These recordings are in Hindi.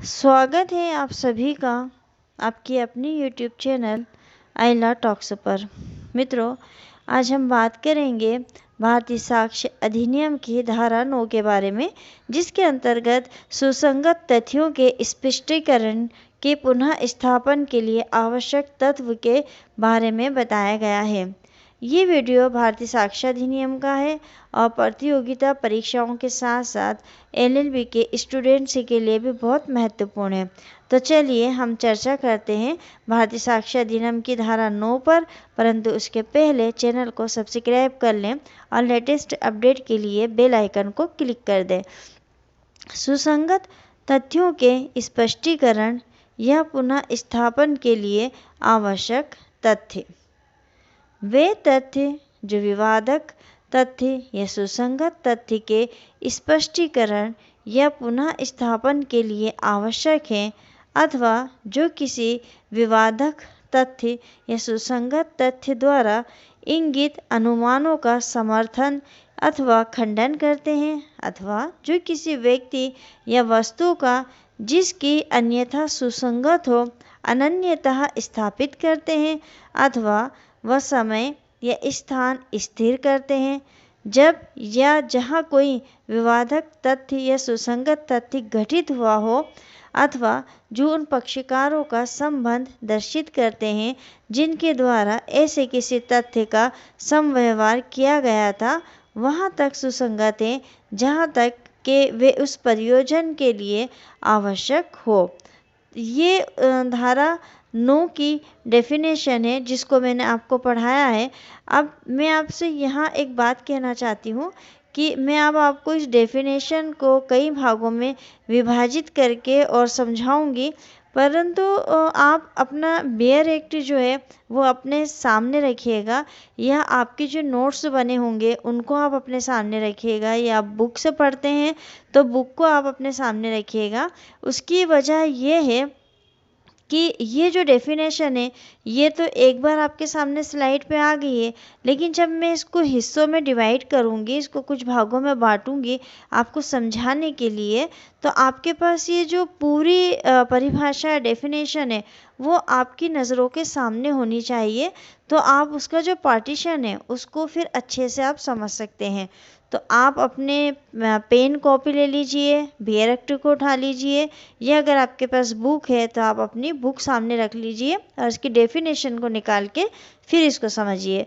स्वागत है आप सभी का आपकी अपनी यूट्यूब चैनल आइला टॉक्स पर। मित्रों, आज हम बात करेंगे भारतीय साक्ष्य अधिनियम की धारा 9 के बारे में, जिसके अंतर्गत सुसंगत तथ्यों के स्पष्टीकरण के पुनः स्थापन के लिए आवश्यक तत्व के बारे में बताया गया है। ये वीडियो भारतीय साक्ष्य अधिनियम का है और प्रतियोगिता परीक्षाओं के साथ साथ एलएलबी के स्टूडेंट्स के लिए भी बहुत महत्वपूर्ण है। तो चलिए हम चर्चा करते हैं भारतीय साक्ष्य अधिनियम की धारा 9 पर। परंतु उसके पहले चैनल को सब्सक्राइब कर लें और लेटेस्ट अपडेट के लिए बेल आइकन को क्लिक कर दें। सुसंगत तथ्यों के स्पष्टीकरण या पुनः स्थापन के लिए आवश्यक तथ्य। वे तथ्य जो विवादक तथ्य या सुसंगत तथ्य के स्पष्टीकरण या पुनः स्थापन के लिए आवश्यक हैं, अथवा जो किसी विवादक तथ्य या सुसंगत तथ्य द्वारा इंगित अनुमानों का समर्थन अथवा खंडन करते हैं, अथवा जो किसी व्यक्ति या वस्तु का जिसकी अन्यथा सुसंगत हो अनन्यतः स्थापित करते हैं, अथवा वह समय या स्थान स्थिर करते हैं जब या जहाँ कोई विवादक तथ्य या सुसंगत तथ्य घटित हुआ हो, अथवा जो उन पक्षकारों का संबंध दर्शित करते हैं जिनके द्वारा ऐसे किसी तथ्य का समव्यवहार किया गया था, वहाँ तक सुसंगत हैं जहाँ तक कि वे उस प्रयोजन के लिए आवश्यक हो। ये धारा 9 की डेफिनेशन है जिसको मैंने आपको पढ़ाया है। अब मैं आपसे यहाँ एक बात कहना चाहती हूँ कि मैं अब आपको इस डेफिनेशन को कई भागों में विभाजित करके और समझाऊंगी, परंतु आप अपना बेयर एक्ट जो है वो अपने सामने रखिएगा, या आपके जो नोट्स बने होंगे उनको आप अपने सामने रखिएगा, या आप बुक से पढ़ते हैं तो बुक को आप अपने सामने रखिएगा। उसकी वजह ये है कि ये जो डेफिनेशन है ये तो एक बार आपके सामने स्लाइड पे आ गई है, लेकिन जब मैं इसको हिस्सों में डिवाइड करूँगी, इसको कुछ भागों में बांटूंगी आपको समझाने के लिए, तो आपके पास ये जो पूरी परिभाषा डेफिनेशन है वो आपकी नज़रों के सामने होनी चाहिए। तो आप उसका जो पार्टीशन है उसको फिर अच्छे से आप समझ सकते हैं। तो आप अपने पेन कॉपी ले लीजिए, बेयर एक्ट को उठा लीजिए, या अगर आपके पास बुक है तो आप अपनी बुक सामने रख लीजिए और इसकी डेफिनेशन को निकाल के फिर इसको समझिए।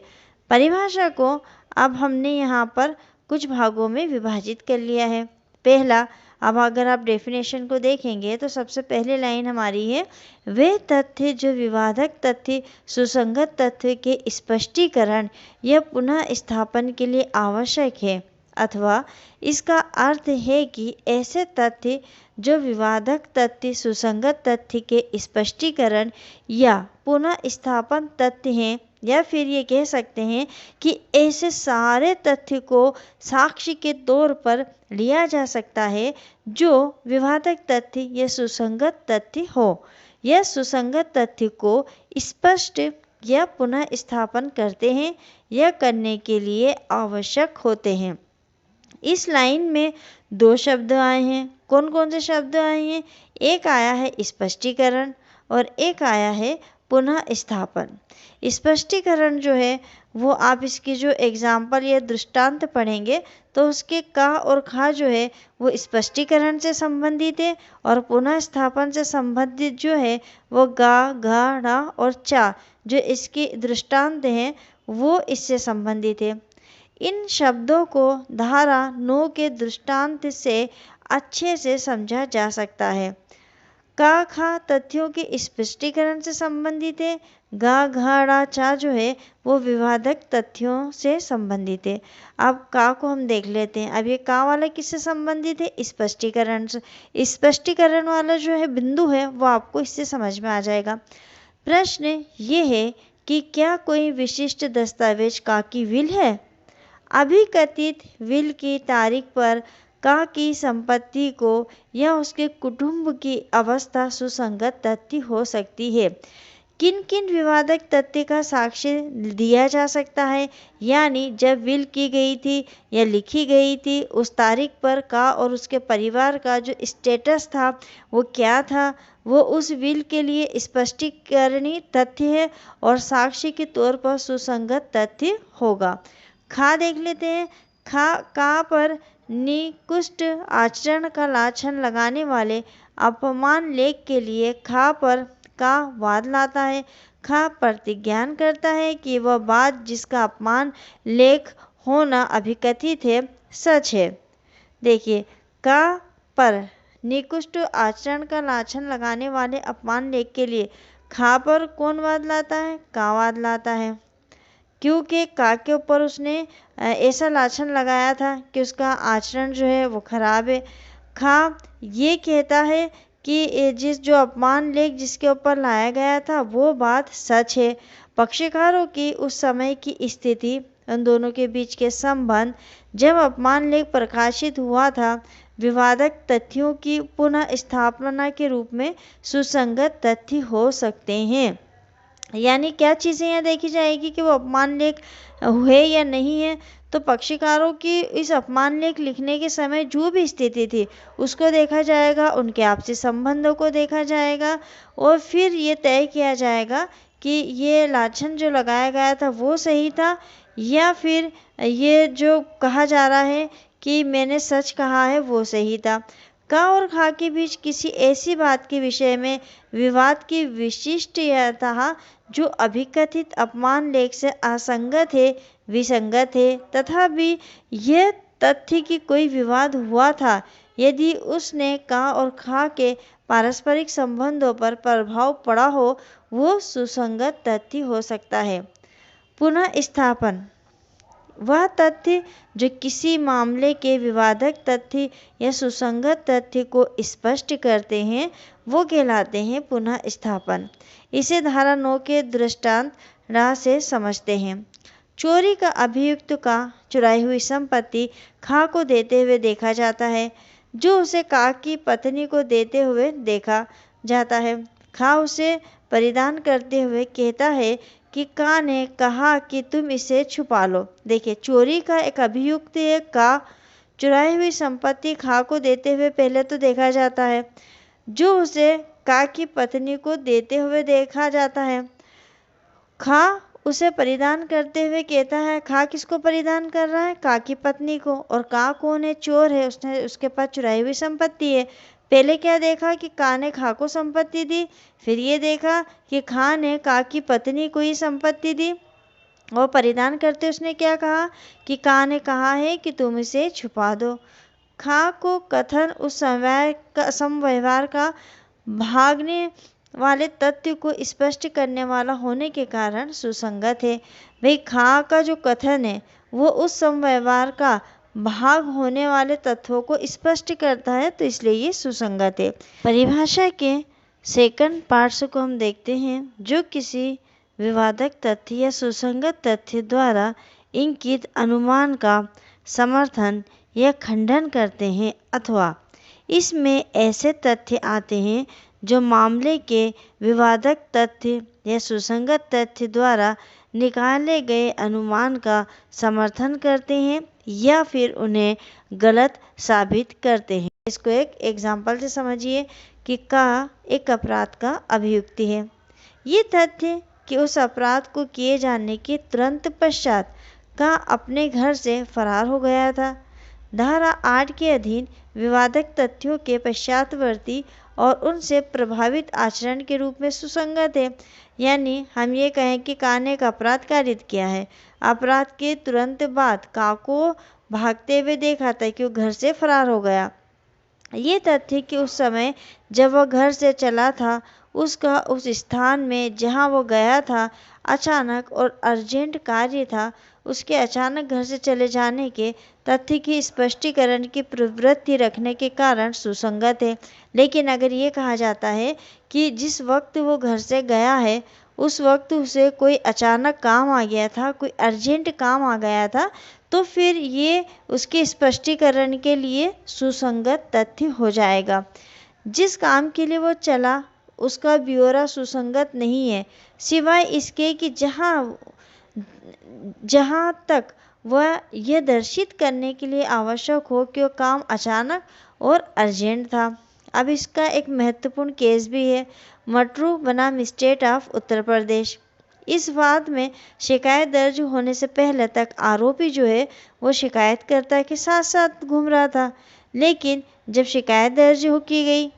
परिभाषा को अब हमने यहाँ पर कुछ भागों में विभाजित कर लिया है। पहला, अब अगर आप डेफिनेशन को देखेंगे तो सबसे पहले लाइन हमारी है, वे तथ्य जो विवादक तथ्य सुसंगत तथ्य के स्पष्टीकरण या पुनः स्थापन के लिए आवश्यक है, अथवा इसका अर्थ है कि ऐसे तथ्य जो विवादक तथ्य सुसंगत तथ्य के स्पष्टीकरण या पुनः स्थापन तथ्य हैं, या फिर ये कह सकते हैं कि ऐसे सारे तथ्य को साक्ष्य के तौर पर लिया जा सकता है जो विवादक तथ्य या सुसंगत तथ्य हो, या सुसंगत तथ्य को स्पष्ट या पुनः स्थापन करते हैं या करने के लिए आवश्यक होते हैं। इस लाइन में दो शब्द आए हैं। कौन कौन से शब्द आए हैं? एक आया है स्पष्टीकरण और एक आया है पुनः स्थापन। स्पष्टीकरण जो है वो आप इसकी जो एग्जाम्पल या दृष्टांत पढ़ेंगे तो उसके का और खा जो है वो स्पष्टीकरण से संबंधित है, और पुनः स्थापन से संबंधित जो है वो गा, घा, ड़ा और चा जो इसके दृष्टांत हैं वो इससे संबंधित है। इन शब्दों को धारा 9 के दृष्टांत से अच्छे से समझा जा सकता है। का, खा तथ्यों के स्पष्टीकरण से संबंधित है, गा, घा, ड़ा, चा जो है वो विवादक तथ्यों से संबंधित है। अब का को हम देख लेते हैं। अब ये का वाला किससे संबंधित है? स्पष्टीकरण से। स्पष्टीकरण वाला जो है बिंदु है वो आपको इससे समझ में आ जाएगा। प्रश्न ये है कि क्या कोई विशिष्ट दस्तावेज का की विल है? अभिकथित विल की तारीख पर का की संपत्ति को या उसके कुटुंब की अवस्था सुसंगत तथ्य हो सकती है। किन किन विवादक तथ्य का साक्ष्य दिया जा सकता है, यानी जब विल की गई थी या लिखी गई थी उस तारीख पर का और उसके परिवार का जो स्टेटस था वो क्या था, वो उस विल के लिए स्पष्टीकरणी तथ्य है और साक्ष्य के तौर पर सुसंगत तथ्य होगा। खा देख लेते हैं। का पर निकृष्ट आचरण का लाछन लगाने वाले अपमान लेख के लिए खा पर का वाद लाता है। खा प्रतिज्ञान करता है कि वह बात जिसका अपमान लेख होना अभिकथित है सच है। देखिए, का पर निकृष्ट आचरण का लाछन लगाने वाले अपमान लेख के लिए खा पर कौन वाद लाता है? का वाद लाता है, क्योंकि का के ऊपर उसने ऐसा लाछन लगाया था कि उसका आचरण जो है वो खराब है। खा ये कहता है कि जो अपमान लेख जिसके ऊपर लाया गया था वो बात सच है। पक्षकारों की उस समय की स्थिति, उन दोनों के बीच के संबंध, जब अपमान लेख प्रकाशित हुआ था, विवादक तथ्यों की पुनः स्थापना के रूप में सुसंगत तथ्य हो सकते हैं। यानी क्या चीज़ें यहाँ देखी जाएगी कि वो अपमान लेख हुए या नहीं है। तो पक्षकारों की इस अपमान लेख लिखने के समय जो भी स्थिति थी उसको देखा जाएगा, उनके आपसी संबंधों को देखा जाएगा और फिर ये तय किया जाएगा कि ये लाछन जो लगाया गया था वो सही था या फिर ये जो कहा जा रहा है कि मैंने सच कहा है वो सही था। का और खा के बीच किसी ऐसी बात के विषय में विवाद की विशिष्टता जो अभिकथित अपमान लेख से असंगत है, विसंगत है, तथा भी यह तथ्य कि कोई विवाद हुआ था, यदि उसने का और खा के पारस्परिक संबंधों पर प्रभाव पड़ा हो, वो सुसंगत तथ्य हो सकता है। पुनः स्थापन वह तथ्य जो किसी मामले के विवादक तथ्य या सुसंगत तथ्य को स्पष्ट करते हैं वो कहलाते हैं पुनः स्थापन। इसे धारा 9 के दृष्टांत से समझते हैं। चोरी का अभियुक्त का चुराई हुई संपत्ति खा को देते हुए देखा जाता है, जो उसे का की पत्नी को देते हुए देखा जाता है। खा उसे परिधान करते हुए कहता है कि का ने कहा कि तुम इसे छुपा लो। देखिए, चोरी का एक अभियुक्त है का, चुराई हुई संपत्ति खा को देते हुए पहले तो देखा जाता है, जो उसे का की पत्नी को देते हुए देखा जाता है। खा उसे परिधान करते हुए कहता है। खा किसको परिधान कर रहा है? का की पत्नी को। और का कौन है? चोर है, उसने उसके पास चुराई हुई संपत्ति है। पहले क्या देखा कि का ने खा को संपत्ति दी, फिर ये देखा कि खा ने का की पत्नी को ही संपत्ति दी और परिधान करते उसने क्या कहा कि का ने कहा है कि तुम इसे छुपा दो। खा को कथन उस समव्यवहार का भागने वाले तथ्य को स्पष्ट करने वाला होने के कारण सुसंगत है। भाई, खा का जो कथन है वो उस समव्यवहार का भाग होने वाले तत्वों को स्पष्ट करता है, तो इसलिए ये सुसंगत है। परिभाषा के सेकंड पार्ट्स को हम देखते हैं, जो किसी विवादक तथ्य या सुसंगत तथ्य द्वारा इंगित अनुमान का समर्थन या खंडन करते हैं, अथवा इसमें ऐसे तथ्य आते हैं जो मामले के विवादक तथ्य या सुसंगत तथ्य द्वारा निकाले गए अनुमान का समर्थन करते हैं या फिर उन्हें गलत साबित करते हैं। इसको एक एग्जाम्पल से समझिए कि का एक अपराध का अभियुक्ति है। ये तथ्य कि उस अपराध को किए जाने के तुरंत पश्चात का अपने घर से फरार हो गया था, धारा 8 के अधीन विवादक तथ्यों के पश्चातवर्ती और उनसे प्रभावित आचरण के रूप में सुसंगत है। यानी हम ये कहें कि का ने एक अपराध कारित किया है, अपराध के तुरंत बाद का को भागते हुए देखा था कि वो घर से फरार हो गया। ये तथ्य कि उस समय जब वह घर से चला था उसका उस स्थान में जहां वो गया था अचानक और अर्जेंट कार्य था, उसके अचानक घर से चले जाने के तथ्य की स्पष्टीकरण की प्रवृत्ति रखने के कारण सुसंगत है। लेकिन अगर ये कहा जाता है कि जिस वक्त वो घर से गया है उस वक्त उसे कोई अचानक काम आ गया था, कोई अर्जेंट काम आ गया था, तो फिर ये उसके स्पष्टीकरण के लिए सुसंगत तथ्य हो जाएगा। जिस काम के लिए वो चला उसका ब्यौरा सुसंगत नहीं है, सिवाय इसके कि जहाँ तक वह यह दर्शित करने के लिए आवश्यक हो कि वह काम अचानक और अर्जेंट था। अब इसका एक महत्वपूर्ण केस भी है, मटरू बनाम स्टेट ऑफ उत्तर प्रदेश। इस वाद में शिकायत दर्ज होने से पहले तक आरोपी जो है वो शिकायतकर्ता के साथ साथ घूम रहा था, लेकिन जब शिकायत दर्ज की गई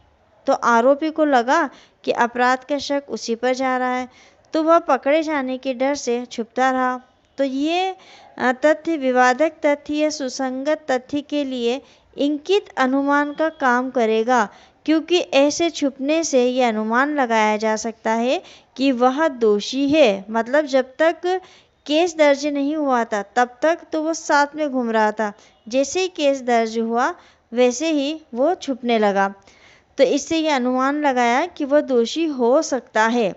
तो आरोपी को लगा कि अपराध का शक उसी पर जा रहा है, तो वह पकड़े जाने के डर से छुपता रहा। तो ये तथ्य विवादक तथ्य या सुसंगत तथ्य के लिए इंगित अनुमान का काम करेगा, क्योंकि ऐसे छुपने से यह अनुमान लगाया जा सकता है कि वह दोषी है। मतलब जब तक केस दर्ज नहीं हुआ था तब तक तो वो साथ में घूम रहा था, जैसे ही केस दर्ज हुआ वैसे ही वो छुपने लगा। तो इससे यह अनुमान लगाया कि वह दोषी हो सकता है।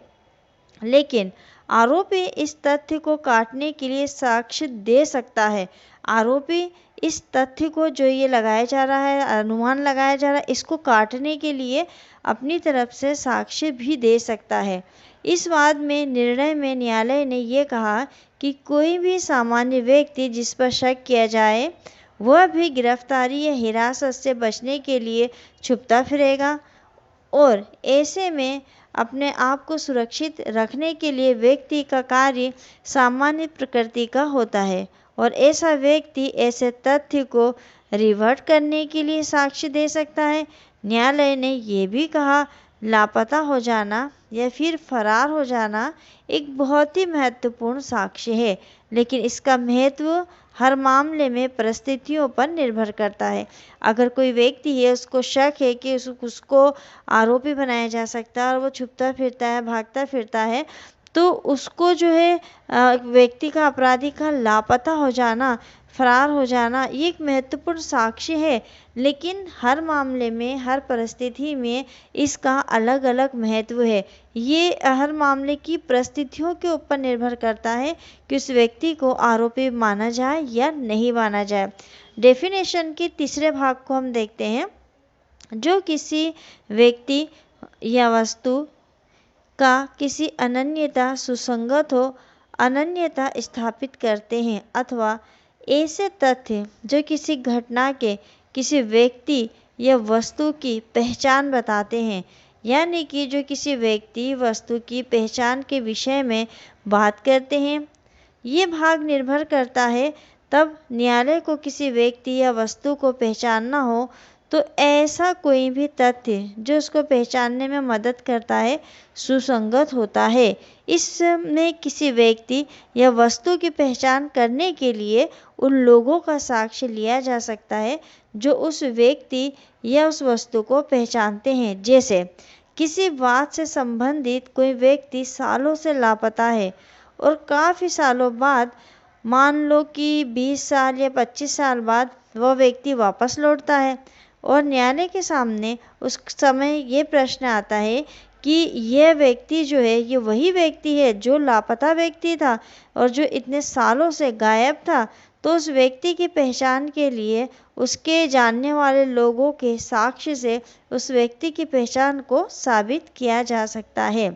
लेकिन आरोपी इस तथ्य को काटने के लिए साक्ष्य दे सकता है। आरोपी इस तथ्य को जो ये लगाया जा रहा है, अनुमान लगाया जा रहा है, इसको काटने के लिए अपनी तरफ से साक्ष्य भी दे सकता है। इस वाद में निर्णय में न्यायालय ने ये कहा कि कोई भी सामान्य व्यक्ति जिस पर शक किया जाए वह भी गिरफ्तारी या हिरासत से बचने के लिए छुपता फिरेगा, और ऐसे में अपने आप को सुरक्षित रखने के लिए व्यक्ति का कार्य सामान्य प्रकृति का होता है, और ऐसा व्यक्ति ऐसे तथ्य को रिवर्ट करने के लिए साक्ष्य दे सकता है। न्यायालय ने यह भी कहा, लापता हो जाना या फिर फरार हो जाना एक बहुत ही महत्वपूर्ण साक्ष्य है, लेकिन इसका महत्व हर मामले में परिस्थितियों पर निर्भर करता है। अगर कोई व्यक्ति है, उसको शक है कि उसको आरोपी बनाया जा सकता है और वो छुपता फिरता है, भागता फिरता है, तो उसको जो है व्यक्ति का, अपराधी का लापता हो जाना, फरार हो जाना, ये एक महत्वपूर्ण साक्ष्य है। लेकिन हर मामले में, हर परिस्थिति में इसका अलग अलग महत्व है। ये हर मामले की परिस्थितियों के ऊपर निर्भर करता है कि उस व्यक्ति को आरोपी माना जाए या नहीं माना जाए। डेफिनेशन के तीसरे भाग को हम देखते हैं, जो किसी व्यक्ति या वस्तु का किसी अनन्यता सुसंगत हो, अनन्यता स्थापित करते हैं, अथवा ऐसे तथ्य जो किसी घटना के, किसी व्यक्ति या वस्तु की पहचान बताते हैं। यानी कि जो किसी व्यक्ति वस्तु की पहचान के विषय में बात करते हैं। ये भाग निर्भर करता है तब न्यायालय को किसी व्यक्ति या वस्तु को पहचानना हो तो ऐसा कोई भी तथ्य जो उसको पहचानने में मदद करता है सुसंगत होता है। इसमें किसी व्यक्ति या वस्तु की पहचान करने के लिए उन लोगों का साक्ष्य लिया जा सकता है जो उस व्यक्ति या उस वस्तु को पहचानते हैं। जैसे किसी बात से संबंधित कोई व्यक्ति सालों से लापता है और काफ़ी सालों बाद, मान लो कि 20 साल या 25 साल बाद वह व्यक्ति वापस लौटता है और न्यायालय के सामने उस समय ये प्रश्न आता है कि यह व्यक्ति जो है, ये वही व्यक्ति है जो लापता व्यक्ति था और जो इतने सालों से गायब था। तो उस व्यक्ति की पहचान के लिए उसके जानने वाले लोगों के साक्ष्य से उस व्यक्ति की पहचान को साबित किया जा सकता है।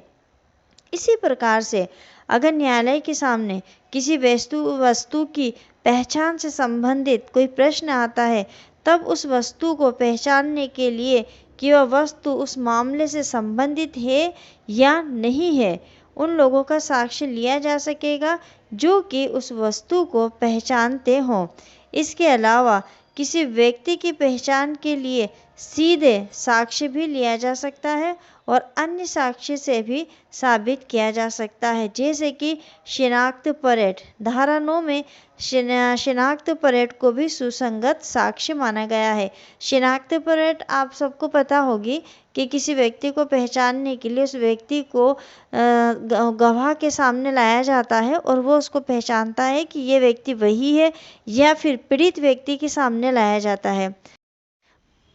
इसी प्रकार से अगर न्यायालय के सामने किसी वस्तु की पहचान से संबंधित कोई प्रश्न आता है, तब उस वस्तु को पहचानने के लिए कि वह वस्तु उस मामले से संबंधित है या नहीं है, उन लोगों का साक्ष्य लिया जा सकेगा जो कि उस वस्तु को पहचानते हों। इसके अलावा किसी व्यक्ति की पहचान के लिए सीधे साक्ष्य भी लिया जा सकता है और अन्य साक्ष्य से भी साबित किया जा सकता है, जैसे कि शिनाख्त परेड। धारा 9 में शिनाख्त परेड को भी सुसंगत साक्ष्य माना गया है। शिनाख्त परेड आप सबको पता होगी कि किसी व्यक्ति को पहचानने के लिए उस व्यक्ति को गवाह के सामने लाया जाता है और वो उसको पहचानता है कि ये व्यक्ति वही है, या फिर पीड़ित व्यक्ति के सामने लाया जाता है।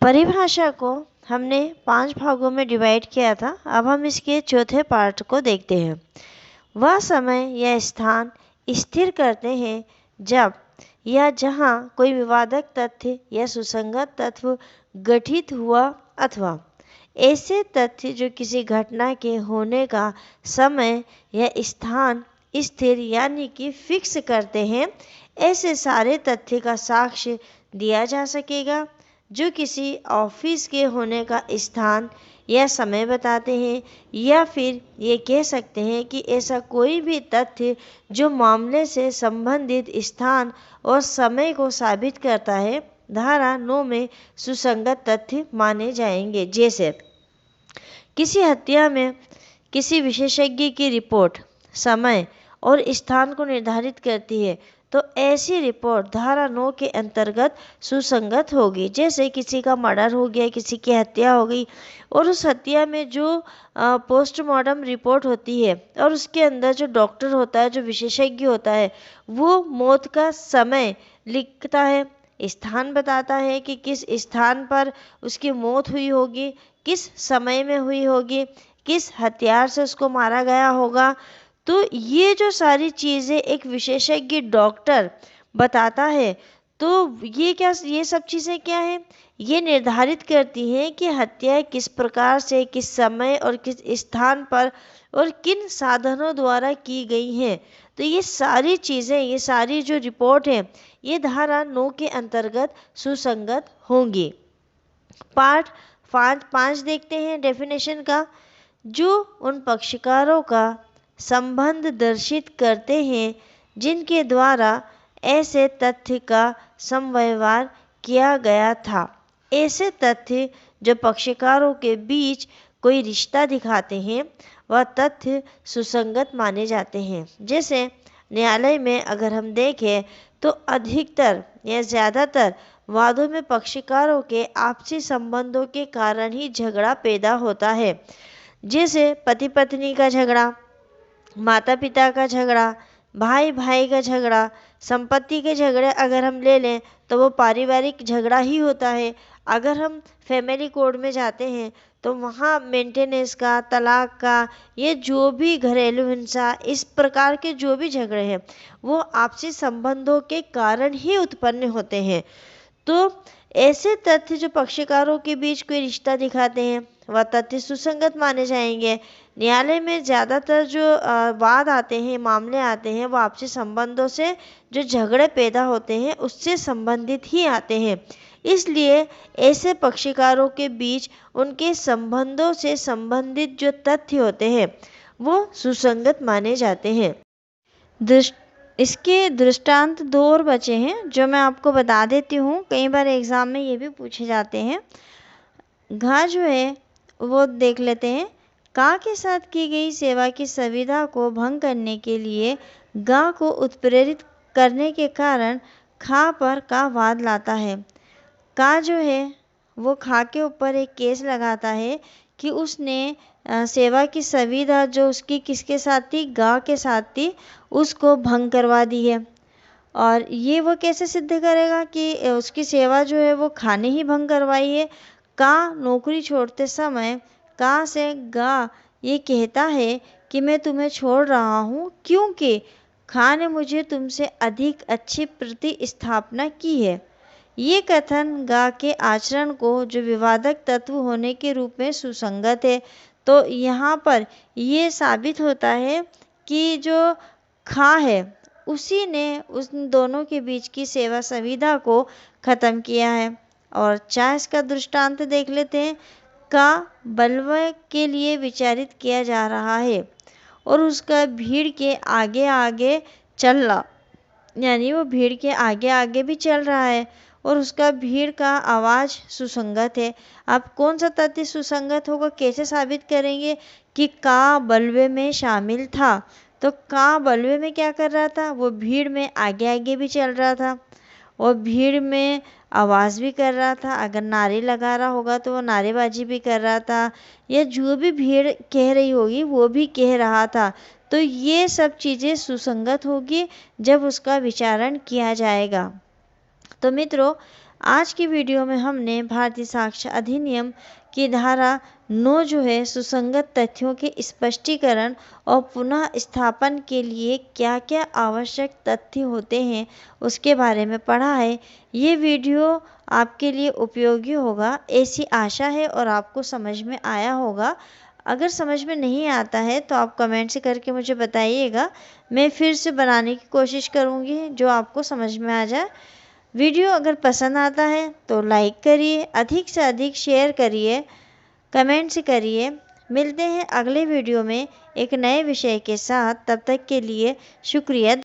परिभाषा को हमने 5 भागों में डिवाइड किया था। अब हम इसके चौथे पार्ट को देखते हैं। वह समय या स्थान स्थिर करते हैं जब या जहां कोई विवादक तथ्य या सुसंगत तत्व गठित हुआ अथवा ऐसे तथ्य जो किसी घटना के होने का समय या स्थान स्थिर यानी कि फिक्स करते हैं, ऐसे सारे तथ्य का साक्ष्य दिया जा सकेगा। जो किसी ऑफिस के होने का स्थान या समय बताते हैं, या फिर ये कह सकते हैं कि ऐसा कोई भी तथ्य जो मामले से संबंधित स्थान और समय को साबित करता है, धारा 9 में सुसंगत तथ्य माने जाएंगे। जैसे किसी हत्या में किसी विशेषज्ञ की रिपोर्ट समय और स्थान को निर्धारित करती है, तो ऐसी रिपोर्ट धारा 9 के अंतर्गत सुसंगत होगी। जैसे किसी का मर्डर हो गया, किसी की हत्या हो गई, और उस हत्या में जो पोस्टमार्टम रिपोर्ट होती है और उसके अंदर जो डॉक्टर होता है, जो विशेषज्ञ होता है, वो मौत का समय लिखता है, स्थान बताता है कि किस स्थान पर उसकी मौत हुई होगी, किस समय में हुई होगी, किस हथियार से उसको मारा गया होगा। तो ये जो सारी चीज़ें एक विशेषज्ञ डॉक्टर बताता है, तो ये सब चीज़ें क्या हैं? ये निर्धारित करती हैं कि हत्या किस प्रकार से, किस समय और किस स्थान पर और किन साधनों द्वारा की गई हैं। तो ये सारी चीज़ें, ये सारी जो रिपोर्ट है, ये धारा 9 के अंतर्गत सुसंगत होंगी। पार्ट 5 देखते हैं डेफिनेशन का। जो उन पक्षकारों का संबंध दर्शित करते हैं जिनके द्वारा ऐसे तथ्य का समव्यवहार किया गया था। ऐसे तथ्य जो पक्षकारों के बीच कोई रिश्ता दिखाते हैं, वह तथ्य सुसंगत माने जाते हैं। जैसे न्यायालय में अगर हम देखें तो अधिकतर या ज़्यादातर वादों में पक्षकारों के आपसी संबंधों के कारण ही झगड़ा पैदा होता है। जैसे पति पत्नी का झगड़ा, माता पिता का झगड़ा, भाई भाई का झगड़ा, संपत्ति के झगड़े अगर हम ले लें तो वो पारिवारिक झगड़ा ही होता है। अगर हम फैमिली कोर्ट में जाते हैं तो वहाँ मेंटेनेंस का, तलाक का, ये जो भी घरेलू हिंसा, इस प्रकार के जो भी झगड़े हैं, वो आपसी संबंधों के कारण ही उत्पन्न होते हैं। तो ऐसे तथ्य जो पक्षकारों के बीच कोई रिश्ता दिखाते हैं, वह तथ्य सुसंगत माने जाएंगे। न्यायालय में ज़्यादातर जो वाद आते हैं, मामले आते हैं, वो आपसी संबंधों से जो झगड़े पैदा होते हैं उससे संबंधित ही आते हैं। इसलिए ऐसे पक्षकारों के बीच उनके संबंधों से संबंधित जो तथ्य होते हैं वो सुसंगत माने जाते हैं। इसके दृष्टांत 2 और बचे हैं जो मैं आपको बता देती हूँ। कई बार एग्ज़ाम में ये भी पूछे जाते हैं। घा जो है वो देख लेते हैं। का के साथ की गई सेवा की संविदा को भंग करने के लिए गा को उत्प्रेरित करने के कारण खा पर का वाद लाता है। का जो है वो खा के ऊपर एक केस लगाता है कि उसने सेवा की संविदा जो उसकी किसके साथ थी, गा के साथ थी, उसको भंग करवा दी है। और ये वो कैसे सिद्ध करेगा कि उसकी सेवा जो है वो खा ने ही भंग करवाई है। का नौकरी छोड़ते समय का से गा ये कहता है कि मैं तुम्हें छोड़ रहा हूँ क्योंकि खा ने मुझे तुमसे अधिक अच्छी प्रतिस्थापना की है। ये कथन गा के आचरण को जो विवादक तत्व होने के रूप में सुसंगत है। तो यहाँ पर ये साबित होता है कि जो खा है उसी ने उन दोनों के बीच की सेवा संविदा को ख़त्म किया है। और 4 का दृष्टांत देख लेते हैं। का बलवा के लिए विचारित किया जा रहा है और उसका भीड़ के आगे आगे चल रहा, यानी वो भीड़ के आगे आगे भी चल रहा है और उसका भीड़ का आवाज़ सुसंगत है। अब कौन सा तथ्य सुसंगत होगा, कैसे साबित करेंगे कि का बलवे में शामिल था। तो का बलवे में क्या कर रहा था, वो भीड़ में आगे आगे भी चल रहा था और भीड़ में आवाज़ भी कर रहा था। अगर नारे लगा रहा होगा तो वो नारेबाजी भी कर रहा था, या जो भी भीड़ कह रही होगी वो भी कह रहा था। तो ये सब चीज़ें सुसंगत होगी जब उसका विचारण किया जाएगा। तो मित्रों, आज की वीडियो में हमने भारतीय साक्ष्य अधिनियम कि धारा 9 जो है सुसंगत तथ्यों के स्पष्टीकरण और पुनः स्थापन के लिए क्या क्या आवश्यक तथ्य होते हैं उसके बारे में पढ़ा है। ये वीडियो आपके लिए उपयोगी होगा ऐसी आशा है और आपको समझ में आया होगा। अगर समझ में नहीं आता है तो आप कमेंट से करके मुझे बताइएगा, मैं फिर से बनाने की कोशिश करूँगी जो आपको समझ में आ जाए। वीडियो अगर पसंद आता है तो लाइक करिए, अधिक से अधिक शेयर करिए, कमेंट्स करिए। मिलते हैं अगले वीडियो में एक नए विषय के साथ, तब तक के लिए शुक्रिया।